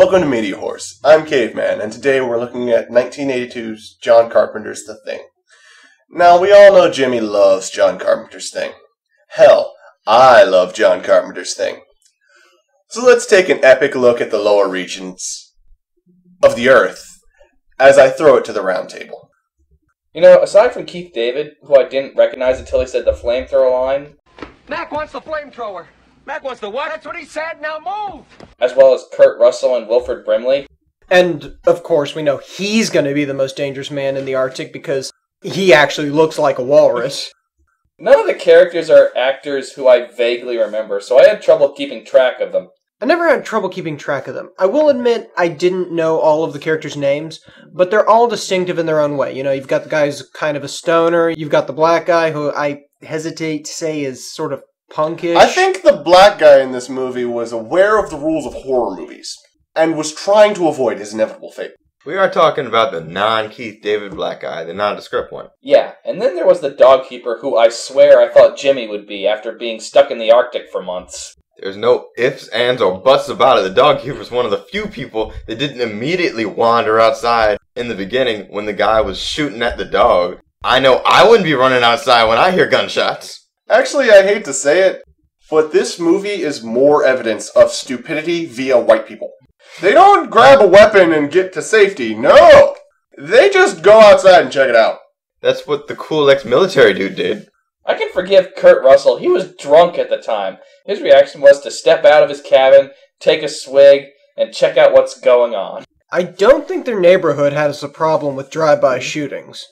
Welcome to MediaWhorz. I'm Caveman, and today we're looking at 1982's John Carpenter's The Thing. Now, we all know Jimmy loves John Carpenter's Thing. Hell, I love John Carpenter's Thing. So let's take an epic look at the lower regions of the Earth as I throw it to the round table. You know, aside from Keith David, who I didn't recognize until he said the flamethrower line, Mac wants the flamethrower. Mac wants the what? That's what he said. Now move! as well as Kurt Russell and Wilford Brimley. And, of course, we know he's going to be the most dangerous man in the Arctic because he actually looks like a walrus. None of the characters are actors who I vaguely remember, so I had trouble keeping track of them. I never had trouble keeping track of them. I will admit I didn't know all of the characters' names, but they're all distinctive in their own way. You know, you've got the guy who's kind of a stoner, you've got the black guy who I hesitate to say is sort of punkish. I think the black guy in this movie was aware of the rules of horror movies, and was trying to avoid his inevitable fate. We are talking about the non-Keith David black guy, the nondescript one. Yeah, and then there was the dog keeper who I swear I thought Jimmy would be after being stuck in the Arctic for months. There's no ifs, ands, or buts about it. The dog keeper's one of the few people that didn't immediately wander outside in the beginning when the guy was shooting at the dog. I know I wouldn't be running outside when I hear gunshots. Actually, I hate to say it, but this movie is more evidence of stupidity via white people. They don't grab a weapon and get to safety, no! They just go outside and check it out. That's what the cool ex-military dude did. I can forgive Kurt Russell. He was drunk at the time. His reaction was to step out of his cabin, take a swig, and check out what's going on. I don't think their neighborhood has a problem with drive-by shootings.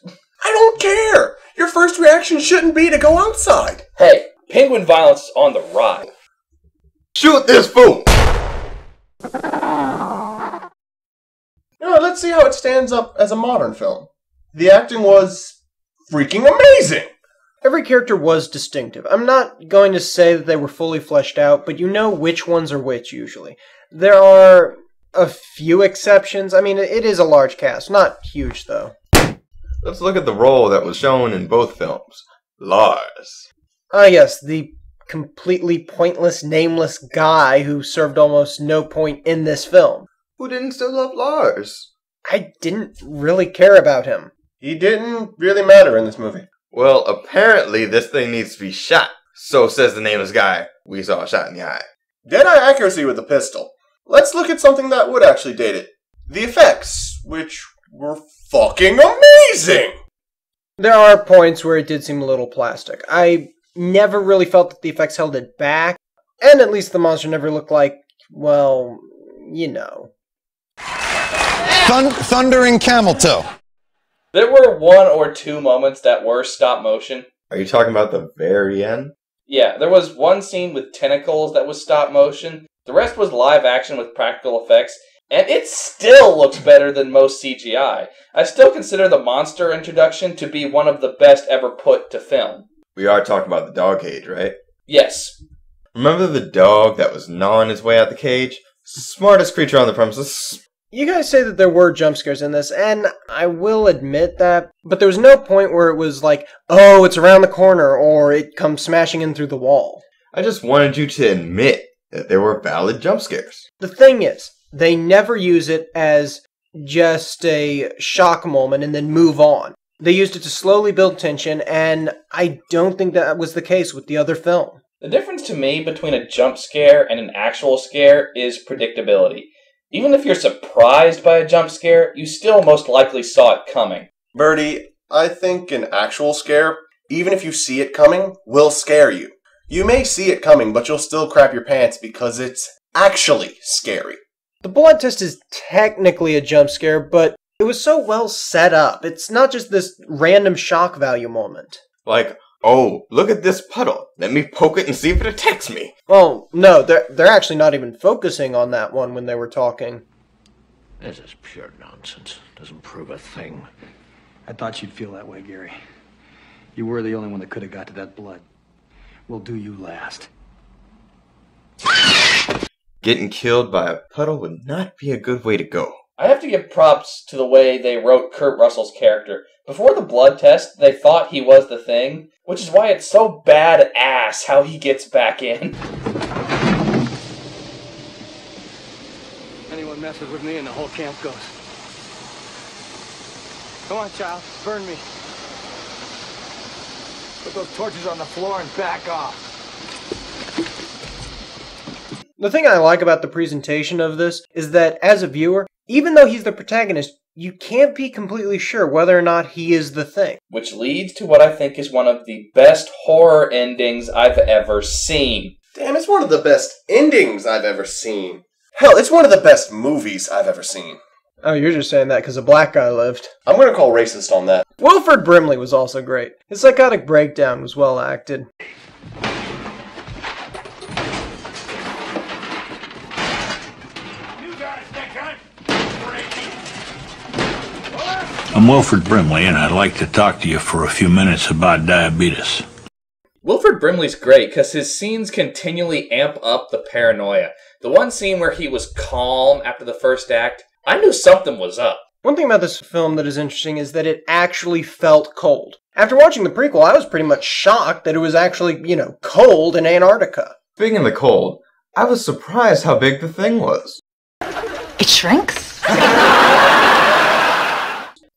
I don't care! Your first reaction shouldn't be to go outside. Hey, penguin violence is on the rise. Shoot this fool! Let's see how it stands up as a modern film. The acting was freaking amazing! Every character was distinctive. I'm not going to say that they were fully fleshed out, but you know which ones are which, usually. There are a few exceptions. I mean, it is a large cast. Not huge, though. Let's look at the role that was shown in both films. Lars. Ah, yes, the completely pointless, nameless guy who served almost no point in this film. Who didn't still love Lars? I didn't really care about him. He didn't really matter in this movie. Well, apparently this thing needs to be shot. So says the nameless guy we saw shot in the eye. Dead-eye accuracy with a pistol. Let's look at something that would actually date it. The effects, which were fucking amazing! There are points where it did seem a little plastic. I never really felt that the effects held it back, and at least the monster never looked like, well, you know. Thundering camel toe. There were one or two moments that were stop motion. Are you talking about the very end? Yeah, there was one scene with tentacles that was stop motion. The rest was live action with practical effects, and it still looks better than most CGI. I still consider the monster introduction to be one of the best ever put to film. We are talking about the dog cage, right? Yes. Remember the dog that was gnawing his way out the cage? Smartest creature on the premises. You guys say that there were jump scares in this, and I will admit that, but there was no point where it was like, oh, it's around the corner, or it comes smashing in through the wall. I just wanted you to admit that there were valid jump scares. The thing is, they never use it as just a shock moment and then move on. They used it to slowly build tension, and I don't think that was the case with the other film. The difference to me between a jump scare and an actual scare is predictability. Even if you're surprised by a jump scare, you still most likely saw it coming. Birdy, I think an actual scare, even if you see it coming, will scare you. You may see it coming, but you'll still crap your pants because it's actually scary. The blood test is technically a jump scare, but it was so well set up. It's not just this random shock value moment. Like, oh, look at this puddle. Let me poke it and see if it attacks me. Well, no, they're actually not even focusing on that one when they were talking. This is pure nonsense. Doesn't prove a thing. I thought you'd feel that way, Gary. You were the only one that could have got to that blood. We'll do you last. Getting killed by a puddle would not be a good way to go. I have to give props to the way they wrote Kurt Russell's character. Before the blood test, they thought he was the Thing, which is why it's so badass how he gets back in. Anyone Anyone messes with me and the whole camp goes. Come on, child. Burn me. Put those torches on the floor and back off. The thing I like about the presentation of this is that, as a viewer, even though he's the protagonist, you can't be completely sure whether or not he is the Thing. Which leads to what I think is one of the best horror endings I've ever seen. Damn, it's one of the best endings I've ever seen. Hell, it's one of the best movies I've ever seen. Oh, you're just saying that because a black guy lived. I'm going to call racist on that. Wilford Brimley was also great. His psychotic breakdown was well acted. I'm Wilford Brimley, and I'd like to talk to you for a few minutes about diabetes. Wilford Brimley's great because his scenes continually amp up the paranoia. The one scene where he was calm after the first act, I knew something was up. One thing about this film that is interesting is that it actually felt cold. After watching the prequel, I was pretty much shocked that it was actually, cold in Antarctica. Speaking of the cold, I was surprised how big the Thing was. It shrinks?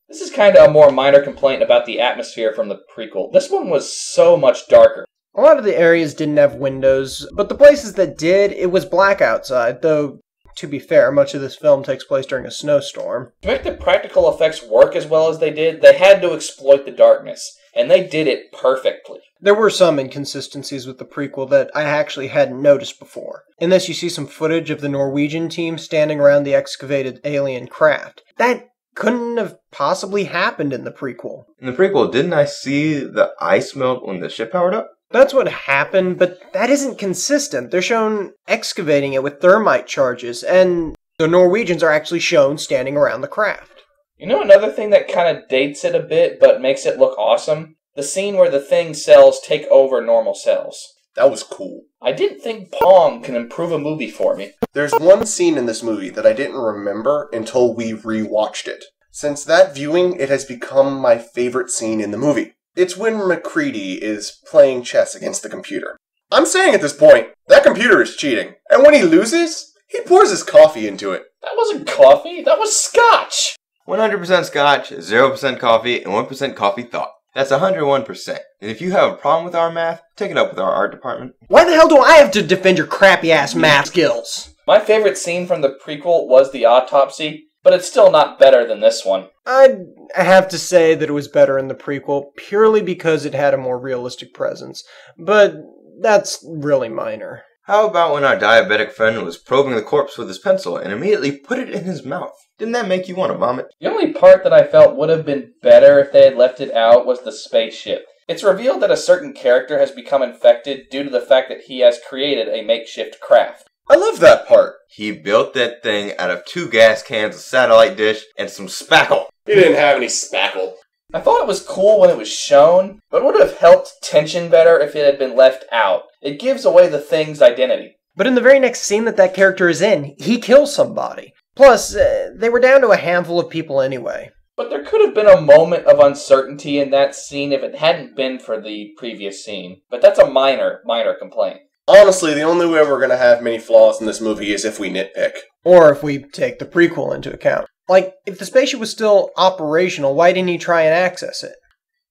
This is kind of a more minor complaint about the atmosphere from the prequel. This one was so much darker. A lot of the areas didn't have windows, but the places that did, it was black outside, though, to be fair, much of this film takes place during a snowstorm. To make the practical effects work as well as they did, they had to exploit the darkness, and they did it perfectly. There were some inconsistencies with the prequel that I actually hadn't noticed before. In this, you see some footage of the Norwegian team standing around the excavated alien craft. That couldn't have possibly happened in the prequel. In the prequel, didn't I see the ice melt when the ship powered up? That's what happened, but that isn't consistent. They're shown excavating it with thermite charges, and the Norwegians are actually shown standing around the craft. You know another thing that kind of dates it a bit, but makes it look awesome? The scene where the Thing cells take over normal cells. That was cool. I didn't think Pong can improve a movie for me. There's one scene in this movie that I didn't remember until we rewatched it. Since that viewing, it has become my favorite scene in the movie. It's when MacReady is playing chess against the computer. I'm saying at this point, that computer is cheating. And when he loses, he pours his coffee into it. That wasn't coffee, that was scotch! 100% scotch, 0% coffee, and 1% coffee thought. That's 101%. And if you have a problem with our math, take it up with our art department. Why the hell do I have to defend your crappy-ass math skills? My favorite scene from the prequel was the autopsy, but it's still not better than this one. I'd have to say that it was better in the prequel, purely because it had a more realistic presence. But that's really minor. How about when our diabetic friend was probing the corpse with his pencil and immediately put it in his mouth? Didn't that make you want to vomit? The only part that I felt would have been better if they had left it out was the spaceship. It's revealed that a certain character has become infected due to the fact that he has created a makeshift craft. I love that part. He built that thing out of 2 gas cans, a satellite dish, and some spackle. He didn't have any spackle. I thought it was cool when it was shown, but it would have helped tension better if it had been left out. It gives away the Thing's identity. But in the very next scene that character is in, he kills somebody. Plus, they were down to a handful of people anyway. But there could have been a moment of uncertainty in that scene if it hadn't been for the previous scene. But that's a minor complaint. Honestly, the only way we're going to have many flaws in this movie is if we nitpick. Or if we take the prequel into account. Like, if the spaceship was still operational, why didn't he try and access it?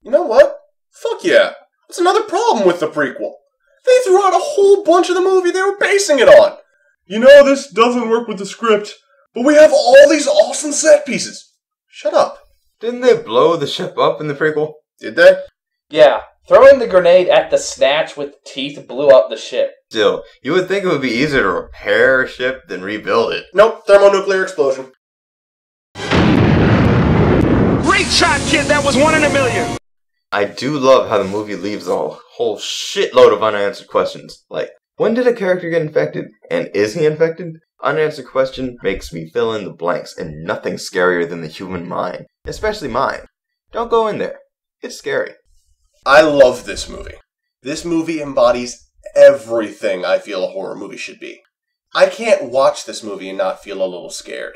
You know what? Fuck yeah. That's another problem with the prequel. They threw out a whole bunch of the movie they were basing it on. You know, this doesn't work with the script, but we have all these awesome set pieces. Shut up. Didn't they blow the ship up in the prequel? Did they? Yeah. Throwing the grenade at the snatch with teeth blew up the ship. Still, you would think it would be easier to repair a ship than rebuid it. Nope, thermonuclear explosion. Great shot, kid! That was 1 in a million! I do love how the movie leaves a whole shitload of unanswered questions. Like, when did a character get infected? And is he infected? Unanswered question makes me fill in the blanks, and nothing's scarier than the human mind. Especially mine. Don't go in there. It's scary. I love this movie. This movie embodies everything I feel a horror movie should be. I can't watch this movie and not feel a little scared.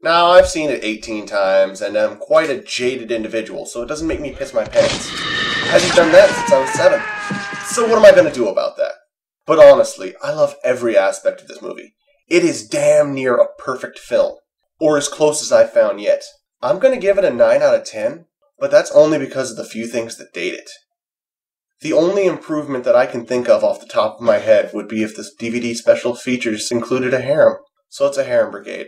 Now, I've seen it 18 times, and I'm quite a jaded individual, so it doesn't make me piss my pants. I haven't done that since I was 7. So what am I going to do about that? But honestly, I love every aspect of this movie. It is damn near a perfect film, or as close as I've found yet. I'm going to give it a 9 out of 10, but that's only because of the few things that date it. The only improvement that I can think of off the top of my head would be if the DVD special features included a harem. So it's a harem brigade.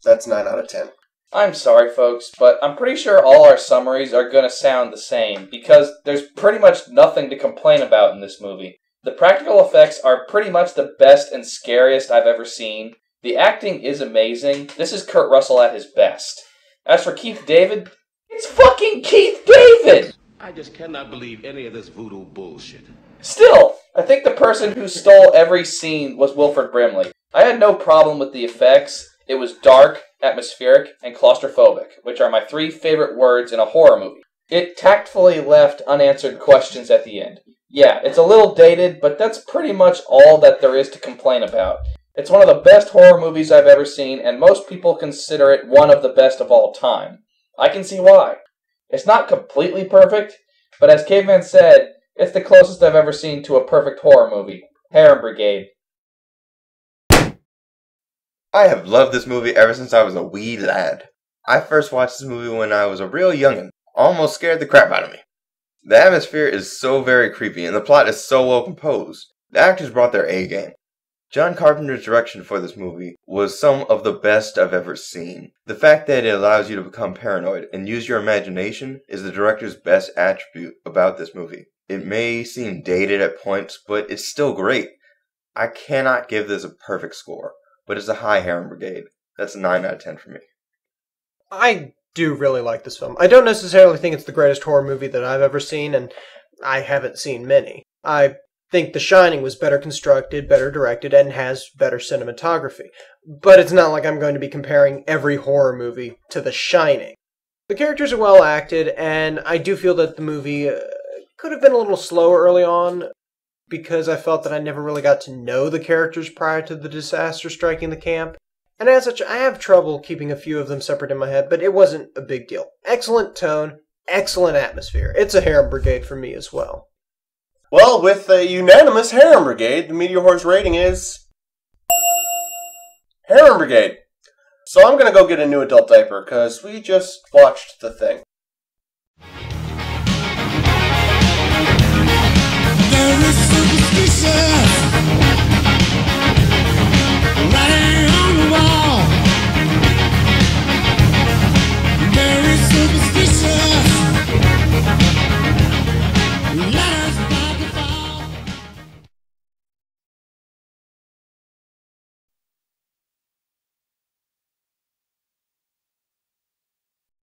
That's 9 out of 10. I'm sorry, folks, but I'm pretty sure all our summaries are going to sound the same, because there's pretty much nothing to complain about in this movie. The practical effects are pretty much the best and scariest I've ever seen. The acting is amazing. This is Kurt Russell at his best. As for Keith David, it's fucking Keith David! I just cannot believe any of this voodoo bullshit. Still, I think the person who stole every scene was Wilford Brimley. I had no problem with the effects. It was dark, atmospheric, and claustrophobic, which are my 3 favorite words in a horror movie. It tactfully left unanswered questions at the end. Yeah, it's a little dated, but that's pretty much all that there is to complain about. It's one of the best horror movies I've ever seen, and most people consider it one of the best of all time. I can see why. It's not completely perfect, but as Caveman said, it's the closest I've ever seen to a perfect horror movie. Harem Brigade. I have loved this movie ever since I was a wee lad. I first watched this movie when I was a real youngin'. Almost scared the crap out of me. The atmosphere is so very creepy, and the plot is so well composed. The actors brought their A game. John Carpenter's direction for this movie was some of the best I've ever seen. The fact that it allows you to become paranoid and use your imagination is the director's best attribute about this movie. It may seem dated at points, but it's still great. I cannot give this a perfect score, but it's a high harem brigade. That's a 9 out of 10 for me. I do really like this film. I don't necessarily think it's the greatest horror movie that I've ever seen, and I haven't seen many. I think The Shining was better constructed, better directed, and has better cinematography. But it's not like I'm going to be comparing every horror movie to The Shining. The characters are well acted, and I do feel that the movie could have been a little slower early on, because I felt that I never really got to know the characters prior to the disaster striking the camp. And as such, I have trouble keeping a few of them separate in my head, but it wasn't a big deal. Excellent tone, excellent atmosphere. It's a harem brigade for me as well. Well, with a unanimous harem brigade, the MediaWhorz rating is harem brigade. So I'm going to go get a new adult diaper, because we just watched The Thing.